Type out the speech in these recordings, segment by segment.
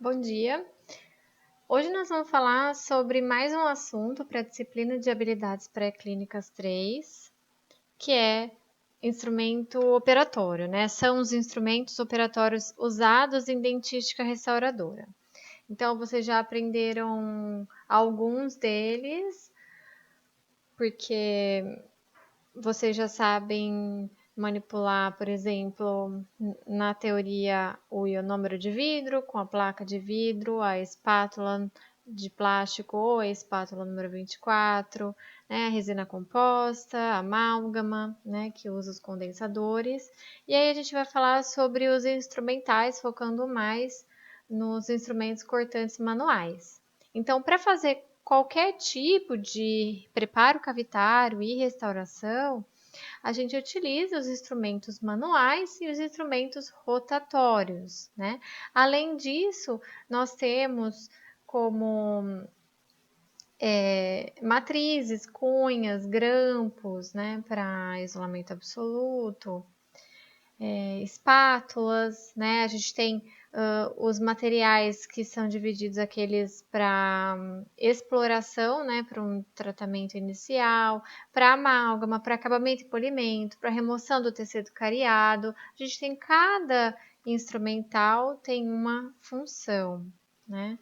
Bom dia! Hoje nós vamos falar sobre mais um assunto para a disciplina de habilidades pré-clínicas 3, que é instrumento operatório, né? São os instrumentos operatórios usados em dentística restauradora. Então, vocês já aprenderam alguns deles, porque vocês já sabem manipular, por exemplo, na teoria, o ionômero de vidro com a placa de vidro, a espátula de plástico ou a espátula número 24, né, a resina composta, a amálgama, né, que usa os condensadores. E aí a gente vai falar sobre os instrumentais, focando mais nos instrumentos cortantes manuais. Então, para fazer qualquer tipo de preparo cavitário e restauração, a gente utiliza os instrumentos manuais e os instrumentos rotatórios, né? Além disso, nós temos como matrizes, cunhas, grampos, né, para isolamento absoluto, espátulas, né? A gente tem os materiais que são divididos, aqueles para exploração, né? Para um tratamento inicial, para amálgama, para acabamento e polimento, para remoção do tecido cariado. A gente tem cada instrumental tem uma função, né?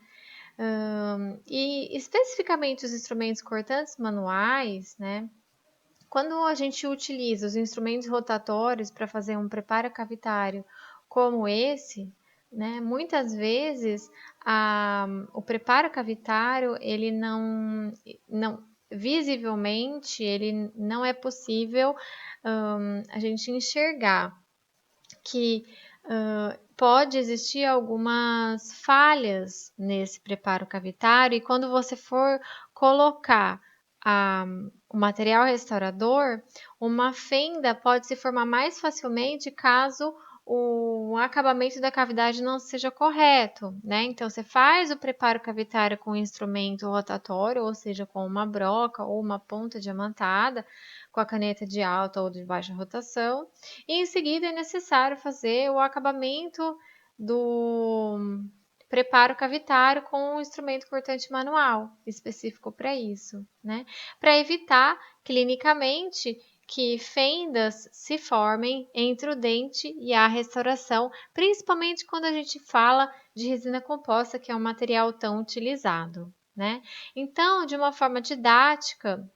E especificamente os instrumentos cortantes manuais, né? Quando a gente utiliza os instrumentos rotatórios para fazer um preparo cavitário como esse, né, muitas vezes o preparo cavitário ele não visivelmente ele não é possível a gente enxergar que pode existir algumas falhas nesse preparo cavitário, e quando você for colocar o material restaurador, uma fenda pode se formar mais facilmente caso o acabamento da cavidade não seja correto, né? Então, você faz o preparo cavitário com um instrumento rotatório, ou seja, com uma broca ou uma ponta diamantada, com a caneta de alta ou de baixa rotação, e em seguida é necessário fazer o acabamento do preparo cavitário com um instrumento cortante manual específico para isso, né? Para evitar clinicamente que fendas se formem entre o dente e a restauração, principalmente quando a gente fala de resina composta, que é um material tão utilizado, né? Então, de uma forma didática,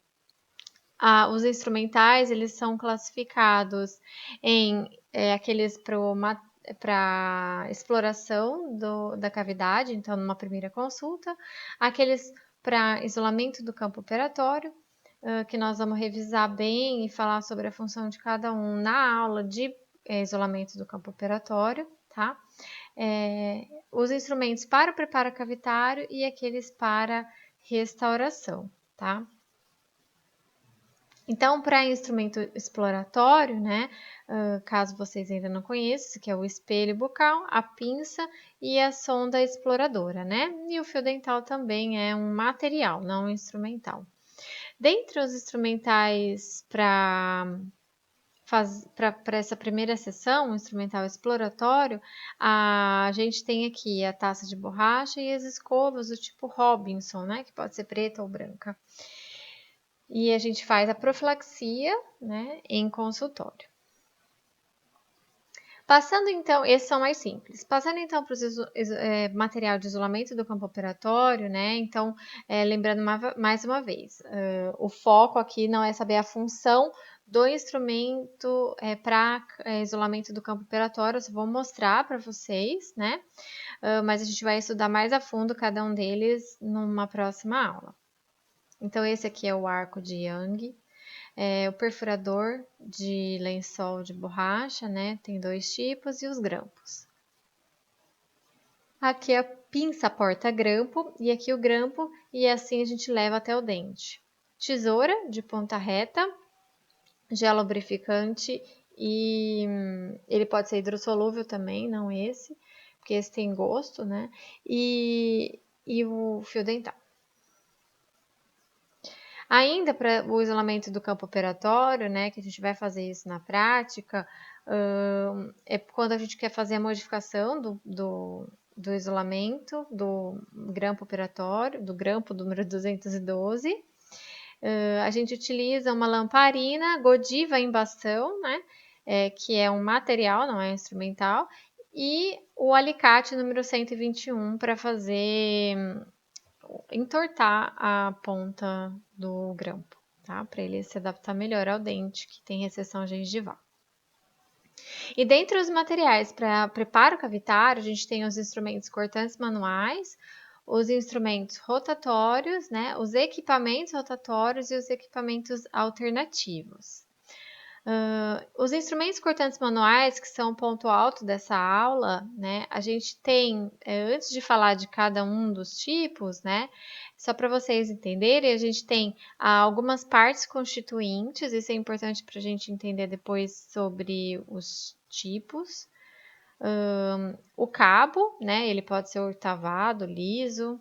os instrumentais eles são classificados em aqueles para exploração da cavidade, então numa primeira consulta, aqueles para isolamento do campo operatório, que nós vamos revisar bem e falar sobre a função de cada um na aula de isolamento do campo operatório, tá? Os instrumentos para o preparo cavitário e aqueles para restauração, tá? Então, para instrumento exploratório, né, caso vocês ainda não conheçam, que é o espelho bucal, a pinça e a sonda exploradora, né? E o fio dental também é um material, não um instrumental. Dentre os instrumentais para essa primeira sessão, o instrumental exploratório, a gente tem aqui a taça de borracha e as escovas do tipo Robinson, né, que pode ser preta ou branca. E a gente faz a profilaxia, né, em consultório. Passando então, esses são mais simples. Passando então para o material de isolamento do campo operatório, né? Então, lembrando mais uma vez, o foco aqui não é saber a função do instrumento para isolamento do campo operatório, eu só vou mostrar para vocês, né? Mas a gente vai estudar mais a fundo cada um deles numa próxima aula. Então, esse aqui é o arco de Young. O perfurador de lençol de borracha, né? Tem dois tipos, e os grampos. Aqui a pinça porta-grampo e aqui o grampo, e assim a gente leva até o dente. Tesoura de ponta reta, gel lubrificante, e ele pode ser hidrossolúvel também, não esse, porque esse tem gosto, né? E o fio dental. Ainda para o isolamento do campo operatório, né, que a gente vai fazer isso na prática, É quando a gente quer fazer a modificação do isolamento, do grampo operatório, do grampo número 212. A gente utiliza uma lamparina Godiva em bastão, né? Que é um material, não é instrumental, e o alicate número 121 para fazer entortar a ponta do grampo, tá? Para ele se adaptar melhor ao dente que tem recessão gengival. E dentre os materiais para preparo cavitário, a gente tem os instrumentos cortantes manuais, os instrumentos rotatórios, né, os equipamentos rotatórios e os equipamentos alternativos. Os instrumentos cortantes manuais, que são o ponto alto dessa aula, né, a gente tem, antes de falar de cada um dos tipos, né, só para vocês entenderem, a gente tem algumas partes constituintes, isso é importante para a gente entender depois sobre os tipos. O cabo, né, ele pode ser oitavado, liso,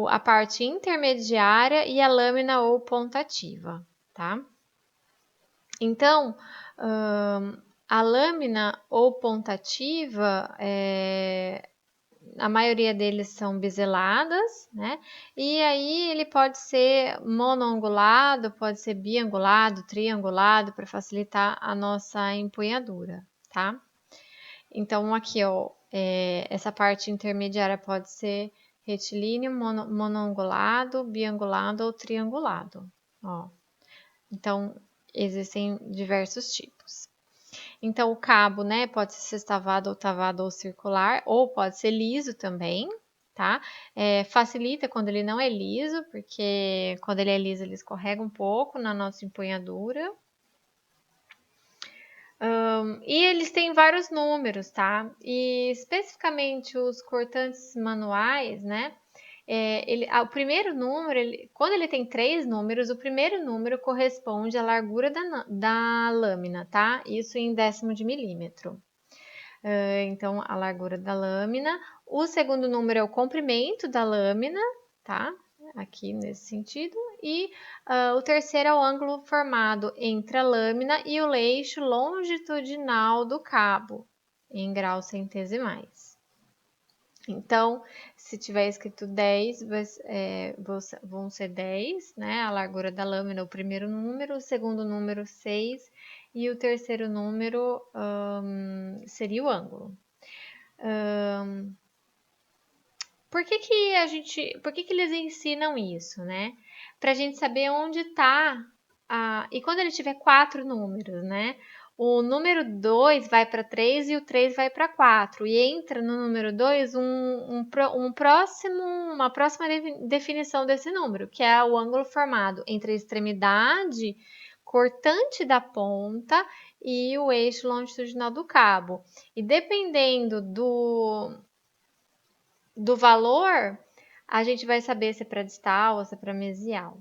a parte intermediária e a lâmina ou pontativa, tá? Então, a lâmina ou pontativa, a maioria deles são biseladas, né? E aí ele pode ser monoangulado, pode ser biangulado, triangulado, para facilitar a nossa empunhadura, tá? Então, aqui, ó, essa parte intermediária pode ser retilíneo, monoangulado, biangulado ou triangulado, ó. Então, existem diversos tipos. Então, o cabo, né, pode ser sextavado, oitavado ou circular, ou pode ser liso também, tá? Facilita quando ele não é liso, porque quando ele é liso ele escorrega um pouco na nossa empunhadura. E eles têm vários números, tá? E especificamente os cortantes manuais, né? O primeiro número, quando ele tem 3 números, o primeiro número corresponde à largura da lâmina, tá? Isso em décimo de milímetro. Então, a largura da lâmina. O segundo número é o comprimento da lâmina, tá? Aqui nesse sentido. E o terceiro é o ângulo formado entre a lâmina e o eixo longitudinal do cabo, em graus centesimais. Então, se tiver escrito 10, vão ser 10, né? A largura da lâmina, o primeiro número, o segundo número, 6, e o terceiro número seria o ângulo. Por que eles ensinam isso, né? Para a gente saber onde está. E quando ele tiver 4 números, né? O número 2 vai para 3 e o 3 vai para 4. E entra no número 2 uma próxima definição desse número, que é o ângulo formado entre a extremidade cortante da ponta e o eixo longitudinal do cabo. E dependendo do valor, a gente vai saber se é para distal ou se é para mesial.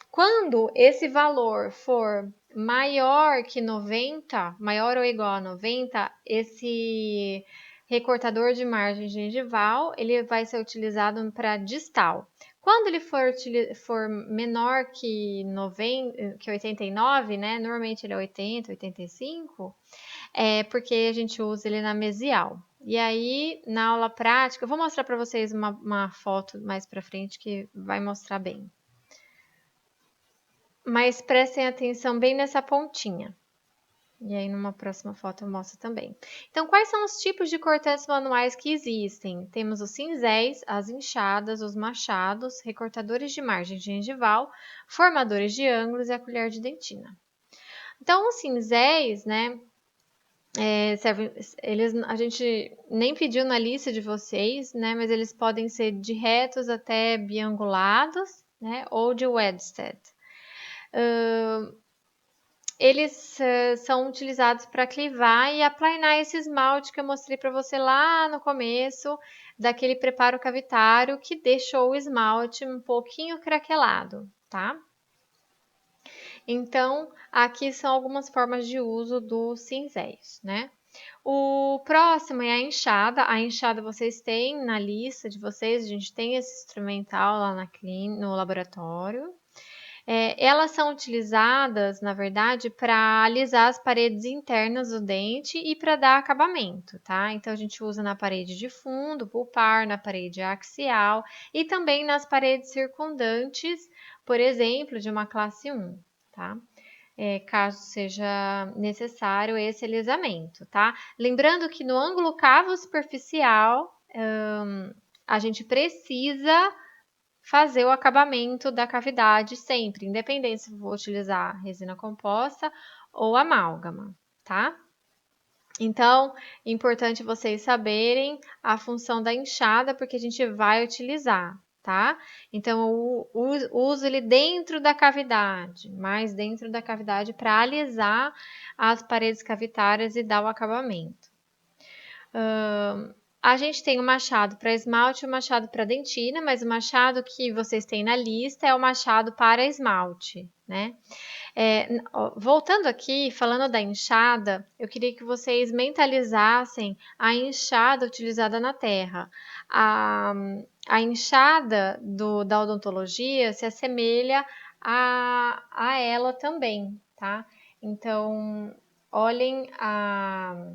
Quando esse valor for maior que 90, maior ou igual a 90, esse recortador de margem gengival, ele vai ser utilizado para distal. Quando ele for menor que 89, né? Normalmente ele é 80, 85, porque a gente usa ele na mesial. E aí, na aula prática, eu vou mostrar para vocês uma foto mais para frente que vai mostrar bem. Mas prestem atenção bem nessa pontinha. E aí, numa próxima foto eu mostro também. Então, quais são os tipos de cortantes manuais que existem? Temos os cinzéis, as enxadas, os machados, recortadores de margem gengival, formadores de ângulos e a colher de dentina. Então, os cinzéis, né, a gente nem pediu na lista de vocês, né, mas eles podem ser de retos até biangulados, né, ou de Wedstead. Eles são utilizados para clivar e aplainar esse esmalte que eu mostrei para você lá no começo daquele preparo cavitário que deixou o esmalte um pouquinho craquelado, tá? Então, aqui são algumas formas de uso dos cinzéis, né? O próximo é a enxada. A enxada vocês têm na lista de vocês, a gente tem esse instrumental lá no laboratório. Elas são utilizadas, na verdade, para alisar as paredes internas do dente e para dar acabamento, tá? Então, a gente usa na parede de fundo, pulpar, na parede axial e também nas paredes circundantes, por exemplo, de uma classe 1, tá? Caso seja necessário esse alisamento, tá? Lembrando que no ângulo cavo superficial, a gente precisa fazer o acabamento da cavidade sempre, independente se vou utilizar resina composta ou amálgama, tá? Então, é importante vocês saberem a função da enxada, porque a gente vai utilizar, tá? Então, eu uso ele dentro da cavidade, mais dentro da cavidade, para alisar as paredes cavitárias e dar o acabamento. A gente tem o machado para esmalte e o machado para dentina, mas o machado que vocês têm na lista é o machado para esmalte, né? Voltando aqui, falando da enxada, eu queria que vocês mentalizassem a enxada utilizada na terra. A enxada da odontologia se assemelha a ela também, tá? Então, olhem a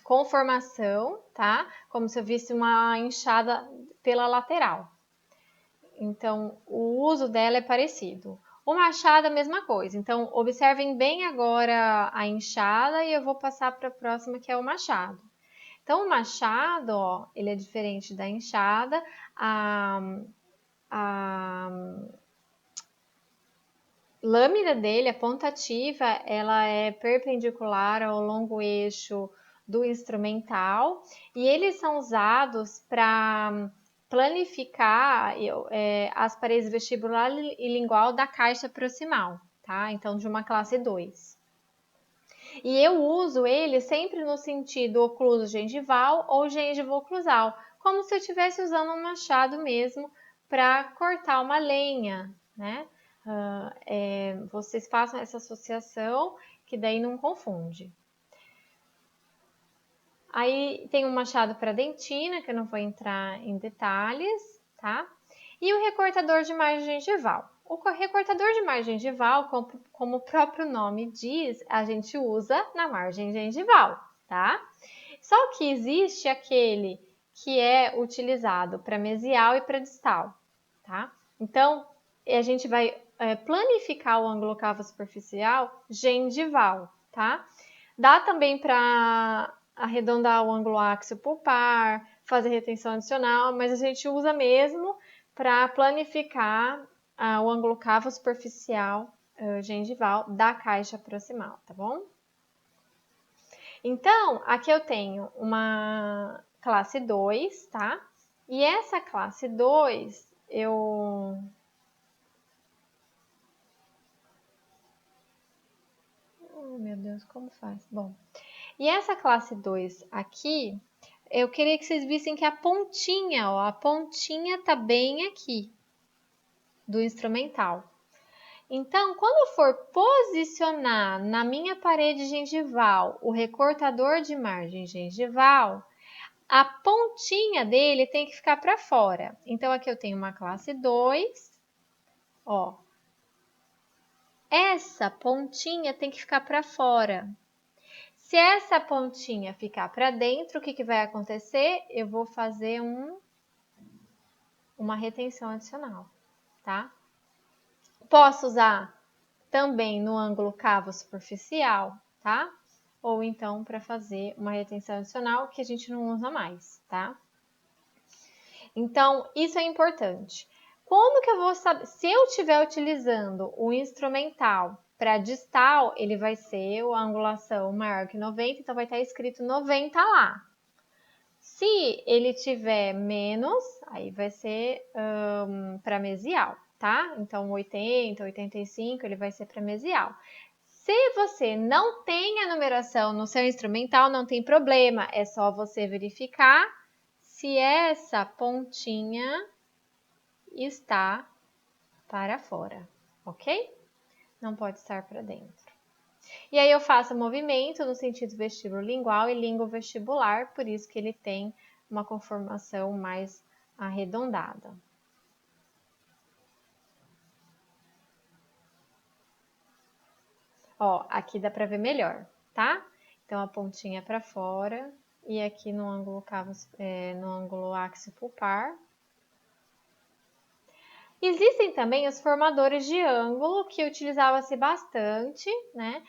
conformação, tá? Como se eu visse uma enxada pela lateral. Então, o uso dela é parecido. O machado é a mesma coisa. Então, observem bem agora a enxada e eu vou passar para a próxima, que é o machado. Então, o machado, ó, ele é diferente da enxada. A lâmina dele, a ponta ativa, ela é perpendicular ao longo eixo do instrumental e eles são usados para planificar as paredes vestibular e lingual da caixa proximal, tá? Então, de uma classe 2. E eu uso ele sempre no sentido ocluso gengival ou gengivo-oclusal, como se eu estivesse usando um machado mesmo para cortar uma lenha, né? Vocês façam essa associação, que daí não confunde. Aí tem um machado para dentina, que eu não vou entrar em detalhes, tá? E o recortador de margem gengival. O recortador de margem gengival, como o próprio nome diz, a gente usa na margem gengival, tá? Só que existe aquele que é utilizado para mesial e para distal, tá? Então, a gente vai planificar o ângulo cavo superficial gengival, tá? Dá também para arredondar o ângulo áxio pulpar, fazer retenção adicional, mas a gente usa mesmo para planificar o ângulo cavo superficial gengival da caixa proximal, tá bom? Então, aqui eu tenho uma classe 2, tá? E essa classe 2, Oh, meu Deus, como faz? Bom, e essa classe 2 aqui, eu queria que vocês vissem que a pontinha, ó, a pontinha tá bem aqui do instrumental. Então, quando eu for posicionar na minha parede gengival o recortador de margem gengival, a pontinha dele tem que ficar para fora. Então, aqui eu tenho uma classe 2, ó. Essa pontinha tem que ficar para fora. Se essa pontinha ficar para dentro, o que vai acontecer? Eu vou fazer uma retenção adicional, tá? Posso usar também no ângulo cavo superficial, tá? Ou então para fazer uma retenção adicional que a gente não usa mais, tá? Então, isso é importante. Como que eu vou saber? Se eu estiver utilizando o instrumental para distal, ele vai ser a angulação maior que 90, então vai estar escrito 90 lá. Se ele tiver menos, aí vai ser para mesial, tá? Então, 80, 85, ele vai ser para mesial. Se você não tem a numeração no seu instrumental, não tem problema, é só você verificar se essa pontinha está para fora, ok? Não pode estar para dentro. E aí eu faço o movimento no sentido vestíbulo-lingual e língua-vestibular, por isso que ele tem uma conformação mais arredondada. Ó, aqui dá para ver melhor, tá? Então a pontinha para fora e aqui no ângulo no ângulo áxio pulpar. Existem também os formadores de ângulo, que utilizava-se bastante, né?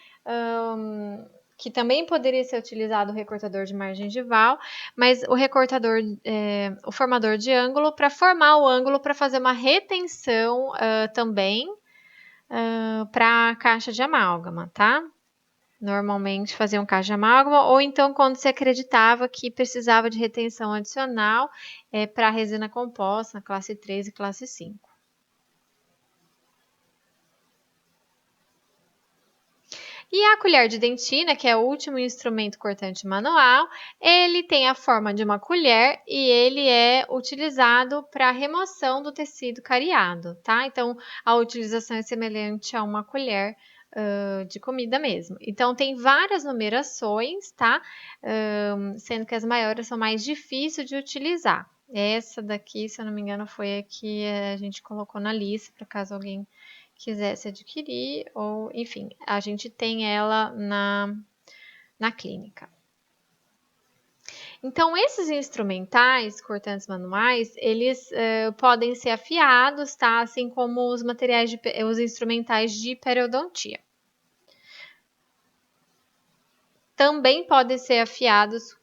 Que também poderia ser utilizado o recortador de margem gengival, mas o formador de ângulo, para formar o ângulo, para fazer uma retenção também para a caixa de amálgama, tá? Normalmente faziam caixa de amálgama, ou então quando se acreditava que precisava de retenção adicional para resina composta, na classe 3 e classe 5. E a colher de dentina, que é o último instrumento cortante manual, ele tem a forma de uma colher e ele é utilizado para remoção do tecido cariado, tá? Então, a utilização é semelhante a uma colher de comida mesmo. Então, tem várias numerações, tá? Sendo que as maiores são mais difíceis de utilizar. Essa daqui, se eu não me engano, foi a que a gente colocou na lista, para caso alguém quisesse adquirir, ou enfim, a gente tem ela na clínica. Então, esses instrumentais cortantes manuais, eles podem ser afiados, tá? Assim como os instrumentais de periodontia. Também podem ser afiados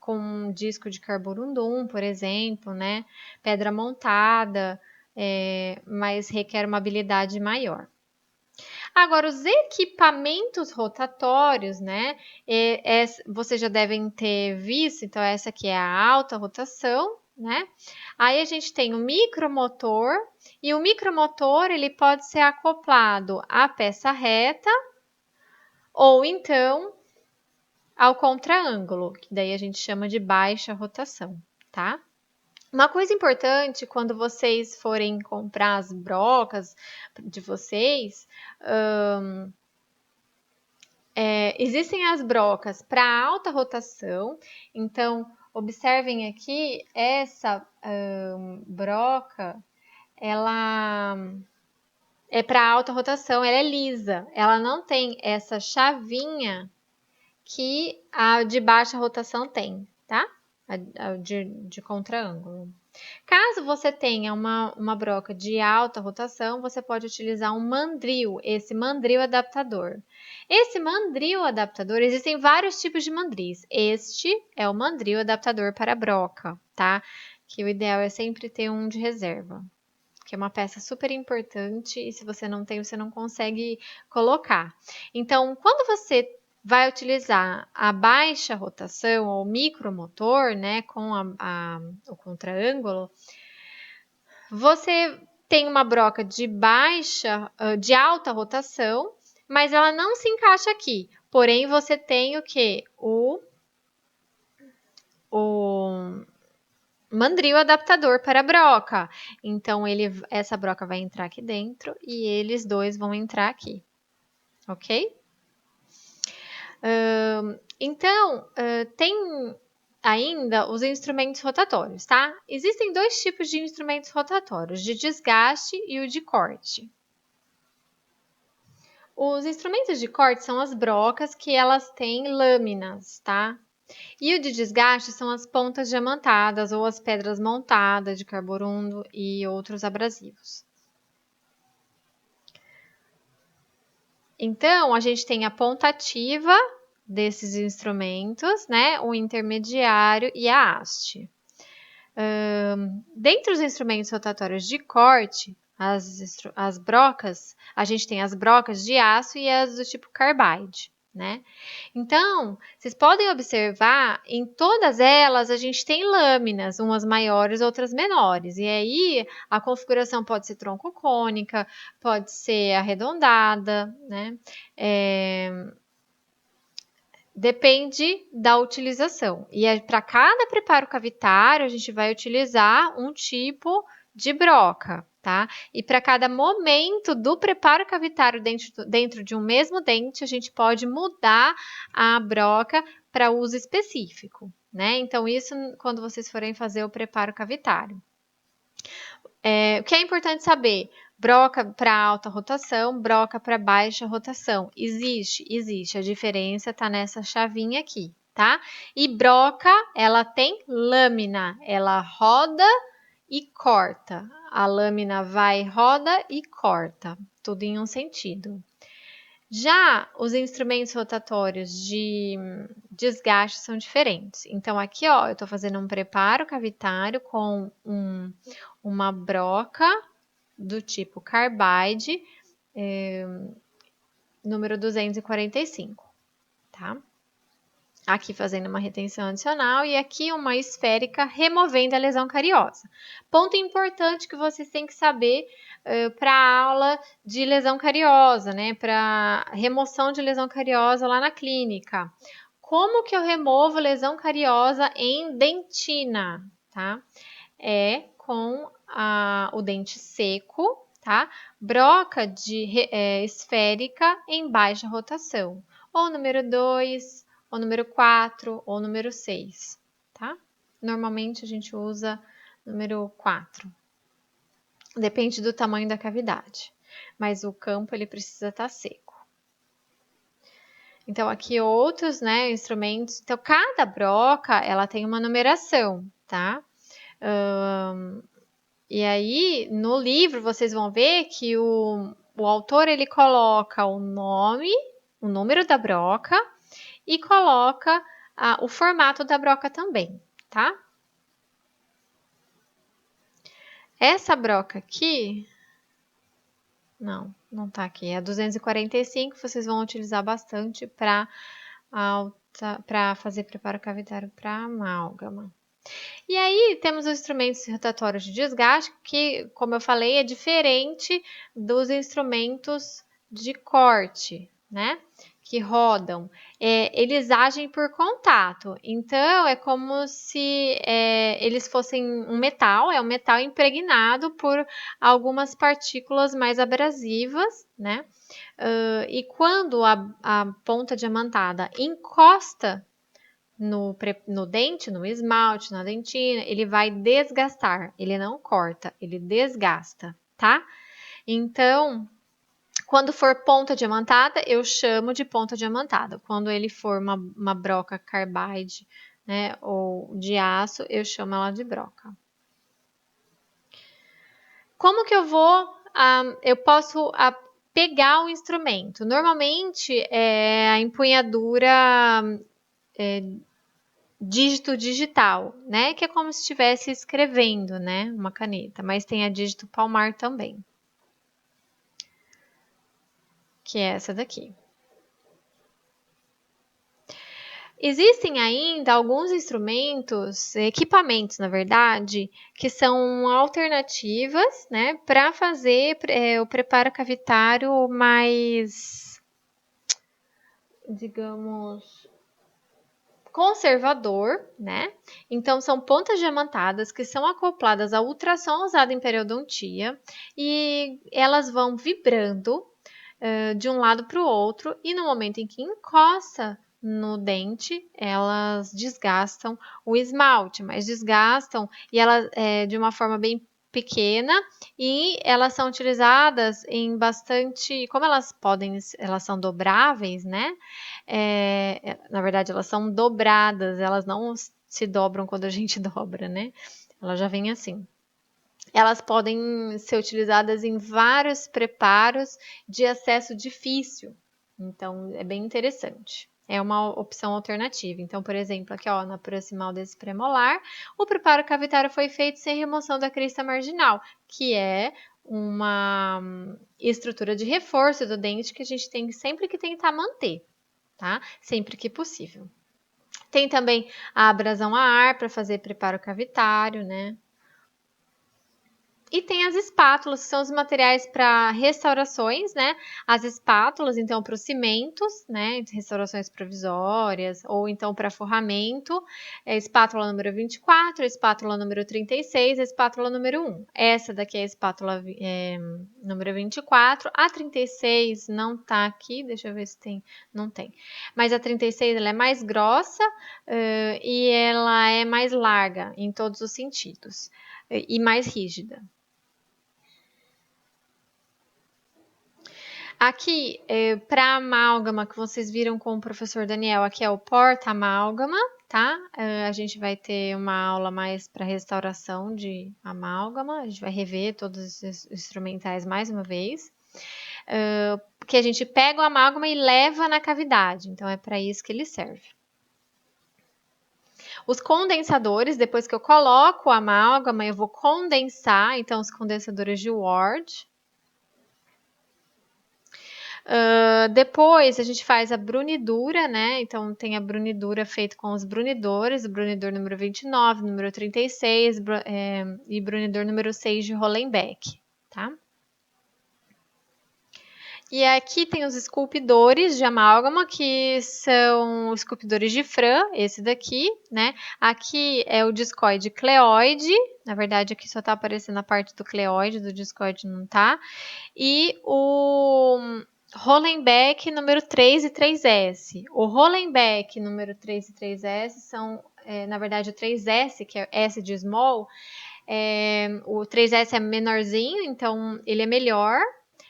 com um disco de carborundum, por exemplo, né? Pedra montada, mas requer uma habilidade maior. Agora, os equipamentos rotatórios, né? Vocês já devem ter visto, então essa aqui é a alta rotação, né? Aí a gente tem o micromotor, e o micromotor ele pode ser acoplado à peça reta ou então ao contraângulo, que daí a gente chama de baixa rotação, tá? Uma coisa importante quando vocês forem comprar as brocas de vocês, existem as brocas para alta rotação, então observem aqui, essa broca, ela é para alta rotação, ela é lisa, ela não tem essa chavinha que a de baixa rotação tem, tá? A de contraângulo. Caso você tenha uma broca de alta rotação, você pode utilizar um mandril, esse mandril adaptador. Esse mandril adaptador, existem vários tipos de mandris. Este é o mandril adaptador para broca, tá? Que o ideal é sempre ter um de reserva, que é uma peça super importante e se você não tem, você não consegue colocar. Então, quando você vai utilizar a baixa rotação ou micromotor, né, com o contraângulo, você tem uma broca de alta rotação, mas ela não se encaixa aqui. Porém, você tem o que? O mandril adaptador para a broca. Então, essa broca vai entrar aqui dentro e eles dois vão entrar aqui. Ok? Então, tem ainda os instrumentos rotatórios, tá? Existem dois tipos de instrumentos rotatórios, de desgaste e o de corte. Os instrumentos de corte são as brocas que elas têm lâminas, tá? E o de desgaste são as pontas diamantadas ou as pedras montadas de carborundo e outros abrasivos. Então, a gente tem a ponta ativa desses instrumentos, né? O intermediário e a haste. Dentre os instrumentos rotatórios de corte, as brocas, a gente tem as brocas de aço e as do tipo carbide, né? Então, vocês podem observar, em todas elas a gente tem lâminas, umas maiores, outras menores. E aí, a configuração pode ser tronco-cônica, pode ser arredondada, né? Depende da utilização. E para cada preparo cavitário, a gente vai utilizar um tipo de broca, tá? E para cada momento do preparo cavitário dentro de um mesmo dente, a gente pode mudar a broca para uso específico, né? Então, isso quando vocês forem fazer o preparo cavitário. O que é importante saber? Broca para alta rotação, broca para baixa rotação. Existe. A diferença está nessa chavinha aqui, tá? E broca, ela tem lâmina, ela roda e corta. A lâmina vai, roda e corta, tudo em um sentido. Já os instrumentos rotatórios de desgaste são diferentes. Então, aqui, ó, eu tô fazendo um preparo cavitário com uma broca do tipo carbide, número 245, tá? Aqui fazendo uma retenção adicional e aqui uma esférica removendo a lesão cariosa. Ponto importante que vocês têm que saber para a aula de lesão cariosa, né? Para remoção de lesão cariosa lá na clínica. Como que eu removo lesão cariosa em dentina, tá? É com o dente seco, tá? Broca esférica em baixa rotação. Ou número 2, ou número 4, ou número 6, tá? Normalmente a gente usa número 4. Depende do tamanho da cavidade. Mas o campo ele precisa estar seco. Então, aqui outros, né, instrumentos. Então, cada broca, ela tem uma numeração, tá? E aí, no livro, vocês vão ver que o autor, ele coloca o nome, o número da broca e coloca o formato da broca também, tá? Essa broca aqui, não tá aqui, é a 245, vocês vão utilizar bastante para fazer preparo cavitário para amálgama. E aí temos os instrumentos rotatórios de desgaste, que, como eu falei, é diferente dos instrumentos de corte, né? Que rodam. Eles agem por contato. Então, é como se eles fossem um metal impregnado por algumas partículas mais abrasivas, né? E quando a ponta diamantada encosta no dente, no esmalte, na dentina, ele vai desgastar, ele não corta, ele desgasta, tá? Então, quando for ponta diamantada, eu chamo de ponta diamantada. Quando ele for uma broca carbide, né, ou de aço, eu chamo ela de broca. Como que eu posso pegar o instrumento? Normalmente, a empunhadura dígito digital, né? Que é como se estivesse escrevendo, né? Uma caneta, mas tem a dígito palmar também, que é essa daqui. Existem ainda alguns instrumentos, equipamentos, na verdade, que são alternativas, né? Para fazer o preparo cavitário mais, digamos, conservador, né? Então, são pontas diamantadas que são acopladas ao ultrassom usado em periodontia e elas vão vibrando de um lado para o outro e no momento em que encosta no dente, elas desgastam o esmalte, mas desgastam e elas de uma forma bem pequena e elas são utilizadas em bastante, como elas são dobráveis, né? Na verdade, elas são dobradas, elas não se dobram quando a gente dobra, né? Ela já vem assim. Elas podem ser utilizadas em vários preparos de acesso difícil. Então, é bem interessante. É uma opção alternativa. Então, por exemplo, aqui ó, na proximal desse premolar, o preparo cavitário foi feito sem remoção da crista marginal, que é uma estrutura de reforço do dente que a gente tem sempre que tentar manter, tá? Sempre que possível. Tem também a abrasão a ar para fazer preparo cavitário, né? E tem as espátulas, que são os materiais para restaurações, né? As espátulas, então, para os cimentos, né? Restaurações provisórias, ou então para forramento. Espátula número 24, espátula número 36, espátula número 1. Essa daqui é a espátula número 24. A 36 não tá aqui, deixa eu ver se tem. Não tem. Mas a 36 ela é mais grossa e ela é mais larga em todos os sentidos. E mais rígida. Aqui, para amálgama, que vocês viram com o professor Daniel, aqui é o porta-amálgama, tá? A gente vai ter uma aula mais para restauração de amálgama, a gente vai rever todos os instrumentais mais uma vez. Que a gente pega o amálgama e leva na cavidade, então é para isso que ele serve. Os condensadores, depois que eu coloco o amálgama, eu vou condensar, então os condensadores de Ward. Depois a gente faz a brunidura, né? Então tem a brunidura feita com os brunidores, o brunidor número 29, número 36 e brunidor número 6 de Hollenbeck, tá? E aqui tem os esculpidores de amálgama, que são esculpidores de Fran, esse daqui, né? Aqui é o discoide cleoide, na verdade aqui só tá aparecendo a parte do cleoide, do discoide não tá. E o Hollenbeck número 3 e 3S. O Hollenbeck número 3 e 3S são, na verdade, o 3S, que é S de small, o 3S é menorzinho, então ele é melhor.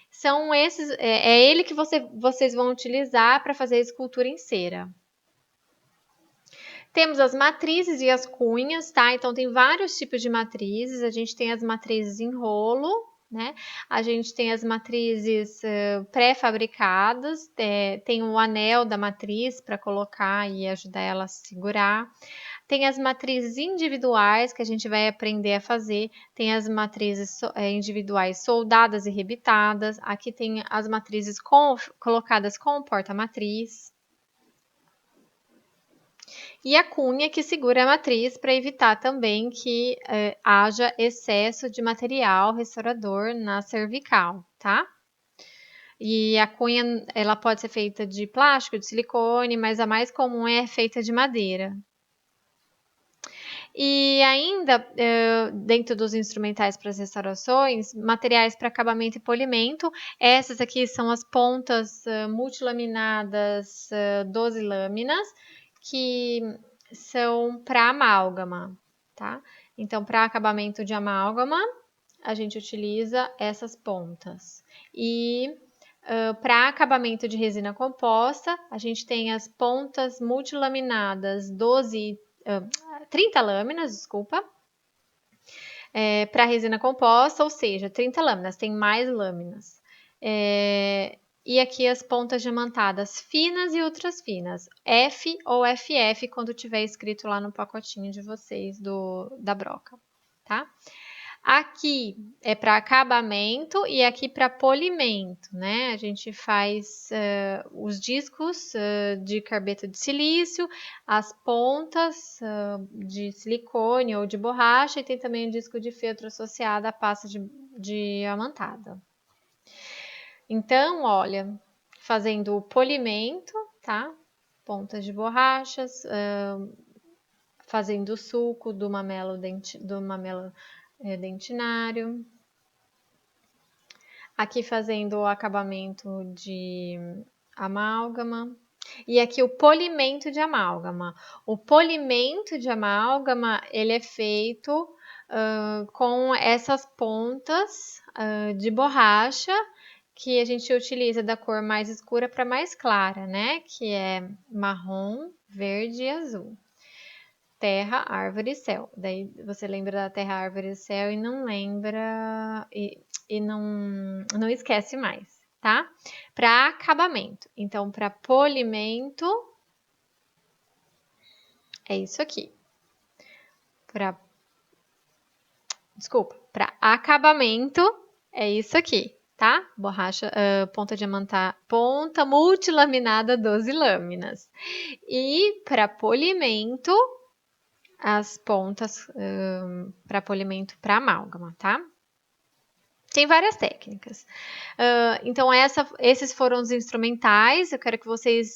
São esses, é ele que vocês vão utilizar para fazer a escultura em cera. Temos as matrizes e as cunhas, tá? Então tem vários tipos de matrizes. A gente tem as matrizes em rolo, né? A gente tem as matrizes pré-fabricadas, tem o anel da matriz para colocar e ajudar ela a segurar. Tem as matrizes individuais que a gente vai aprender a fazer. Tem as matrizes individuais soldadas e rebitadas. Aqui tem as matrizes colocadas com o porta-matriz. E a cunha que segura a matriz para evitar também que haja excesso de material restaurador na cervical, tá? E a cunha, ela pode ser feita de plástico, de silicone, mas a mais comum é feita de madeira. E ainda, dentro dos instrumentais para as restaurações, materiais para acabamento e polimento. Essas aqui são as pontas multilaminadas 12 lâminas, que são para amálgama, tá? Então, para acabamento de amálgama, a gente utiliza essas pontas. E para acabamento de resina composta, a gente tem as pontas multilaminadas 30 lâminas, desculpa, para resina composta, ou seja, 30 lâminas, tem mais lâminas. E aqui as pontas diamantadas finas e ultras finas, F ou FF, quando tiver escrito lá no pacotinho de vocês da broca, tá? Aqui é para acabamento e aqui para polimento, né? A gente faz os discos de carbeto de silício, as pontas de silicone ou de borracha e tem também o disco de feltro associado à pasta de diamantada. Então, olha, fazendo o polimento, tá? Pontas de borrachas, fazendo o suco do mamelo dentinário. Aqui fazendo o acabamento de amálgama. E aqui o polimento de amálgama. O polimento de amálgama, ele é feito com essas pontas de borracha que a gente utiliza da cor mais escura para mais clara, né? Que é marrom, verde e azul. Terra, árvore e céu. Daí você lembra da terra, árvore e céu e não lembra e não esquece mais, tá? Para acabamento. Então, para polimento é isso aqui. Para acabamento é isso aqui, tá? Borracha, ponta diamantada, ponta multilaminada 12 lâminas. E para polimento as pontas para polimento para amálgama, tá? Tem várias técnicas. Então, esses foram os instrumentais. Eu quero que vocês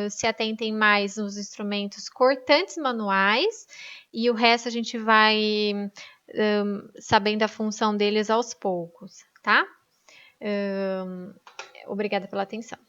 se atentem mais nos instrumentos cortantes manuais, e o resto a gente vai sabendo a função deles aos poucos, tá? Obrigada pela atenção.